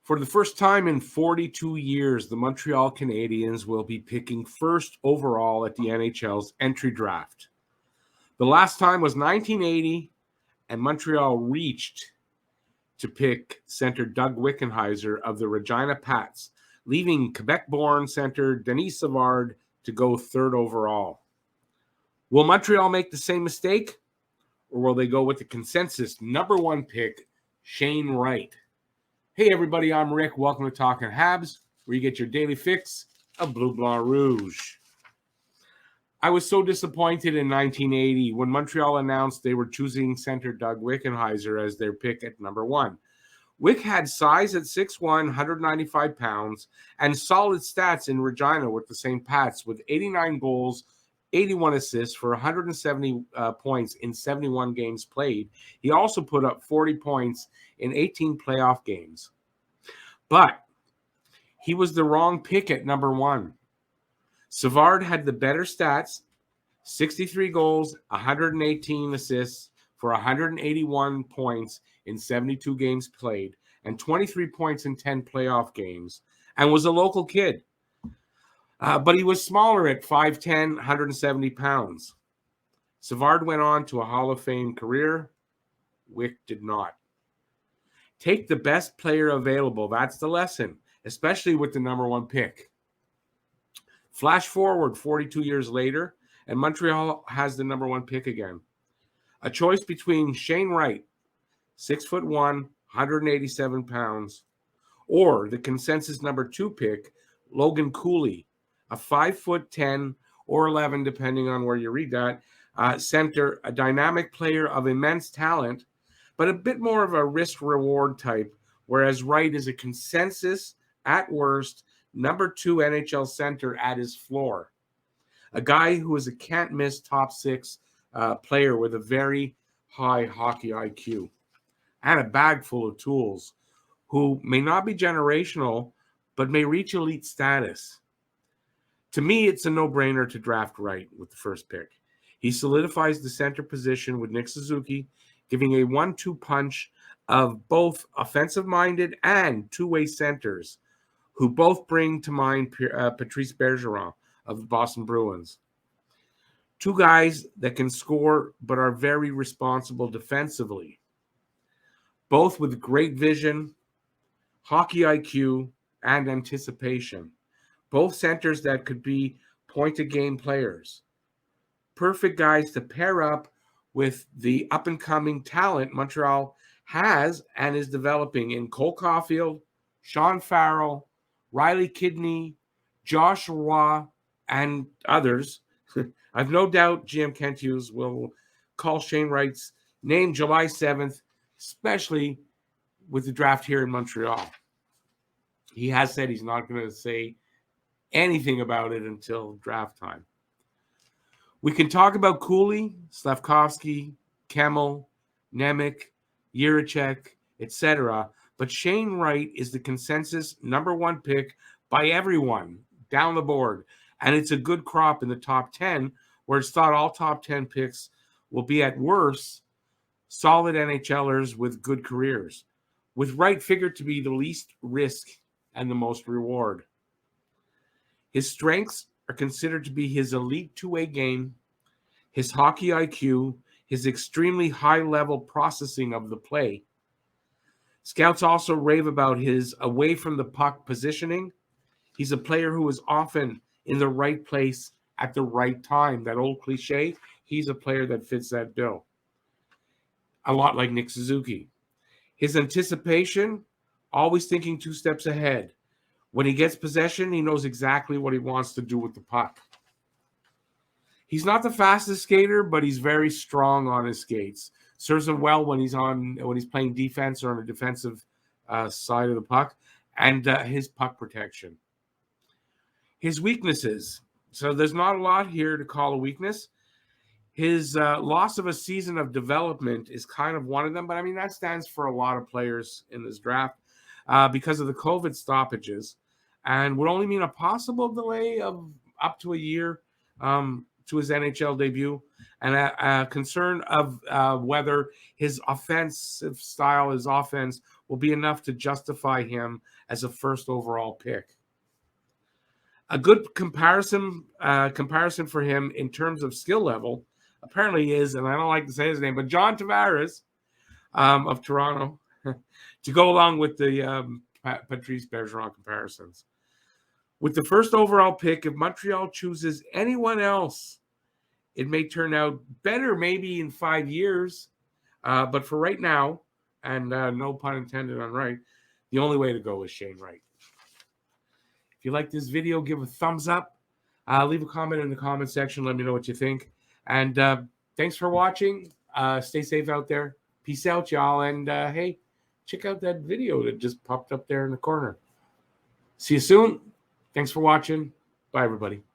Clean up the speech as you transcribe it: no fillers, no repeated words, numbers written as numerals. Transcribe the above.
For the first time in 42 years, the Montreal Canadiens will be picking first overall at the NHL's entry draft. The last time was 1980, and Montreal reached to pick center Doug Wickenheiser of the Regina Pats, leaving Quebec-born center Denis Savard to go third overall. Will Montreal make the same mistake, or will they go with the consensus number one pick, Shane Wright? Hey, everybody, I'm Rick. Welcome to Talking Habs, where you get your daily fix of Bleu Blanc Rouge. I was so disappointed in 1980 when Montreal announced they were choosing center Doug Wickenheiser as their pick at number one. Wick had size at 6'1", 195 pounds, and solid stats in Regina with the St. Pats, with 89 goals, 81 assists for 170 points in 71 games played. He also put up 40 points in 18 playoff games. But he was the wrong pick at number one. Savard had the better stats, 63 goals, 118 assists for 181 points in 72 games played, and 23 points in 10 playoff games, and was a local kid. But he was smaller at 5'10", 170 pounds. Savard went on to a Hall of Fame career. Wick did not. Take the best player available. That's the lesson, especially with the number one pick. Flash forward 42 years later, and Montreal has the number one pick again. A choice between Shane Wright, 6'1", 187 pounds, or the consensus number two pick, Logan Cooley, a 5'10" or 11, depending on where you read that, center, a dynamic player of immense talent, but a bit more of a risk-reward type, whereas Wright is a consensus, at worst, number two NHL center at his floor. A guy who is a can't-miss top six player with a very high hockey IQ and a bag full of tools, who may not be generational, but may reach elite status. To me, it's a no-brainer to draft Wright with the first pick. He solidifies the center position with Nick Suzuki, giving a 1-2 punch of both offensive-minded and two-way centers, who both bring to mind Patrice Bergeron of the Boston Bruins. Two guys that can score but are very responsible defensively. Both with great vision, hockey IQ, and anticipation. Both centers that could be point-to-game players. Perfect guys to pair up with the up-and-coming talent Montreal has and is developing in Cole Caulfield, Sean Farrell, Riley Kidney, Josh Roy, and others. I've no doubt GM Kent Hughes will call Shane Wright's name July 7th, especially with the draft here in Montreal. He has said he's not going to say anything about it until draft time. We can talk about Cooley, Slavkovsky, Kemmel, Nemec, Jiricek, etc., but Shane Wright is the consensus number one pick by everyone down the board, and it's a good crop in the top 10, where it's thought all top 10 picks will be at worst solid NHLers with good careers, with Wright figured to be the least risk and the most reward. His strengths are considered to be his elite two-way game, his hockey IQ, his extremely high-level processing of the play. Scouts also rave about his away-from-the-puck positioning. He's a player who is often in the right place at the right time. That old cliche, he's a player that fits that bill. A lot like Nick Suzuki. His anticipation, always thinking two steps ahead. When he gets possession, he knows exactly what he wants to do with the puck. He's not the fastest skater, but he's very strong on his skates. Serves him well when he's playing defense or on the defensive side of the puck, and his puck protection. His weaknesses. So there's not a lot here to call a weakness. His loss of a season of development is kind of one of them, but I mean, that stands for a lot of players in this draft because of the COVID stoppages, and would only mean a possible delay of up to a year to his NHL debut, and a concern of whether his offensive style, his offense, will be enough to justify him as a first overall pick. A good comparison for him in terms of skill level apparently is, and I don't like to say his name, but John Tavares of Toronto, to go along with the Patrice Bergeron comparisons. With the first overall pick, if Montreal chooses anyone else, it may turn out better maybe in 5 years. But for right now, and no pun intended on Wright, the only way to go is Shane Wright. If you like this video, give a thumbs up. Leave a comment in the comment section. Let me know what you think. And thanks for watching. Stay safe out there. Peace out, y'all. And hey, check out that video that just popped up there in the corner. See you soon. Thanks for watching. Bye, everybody.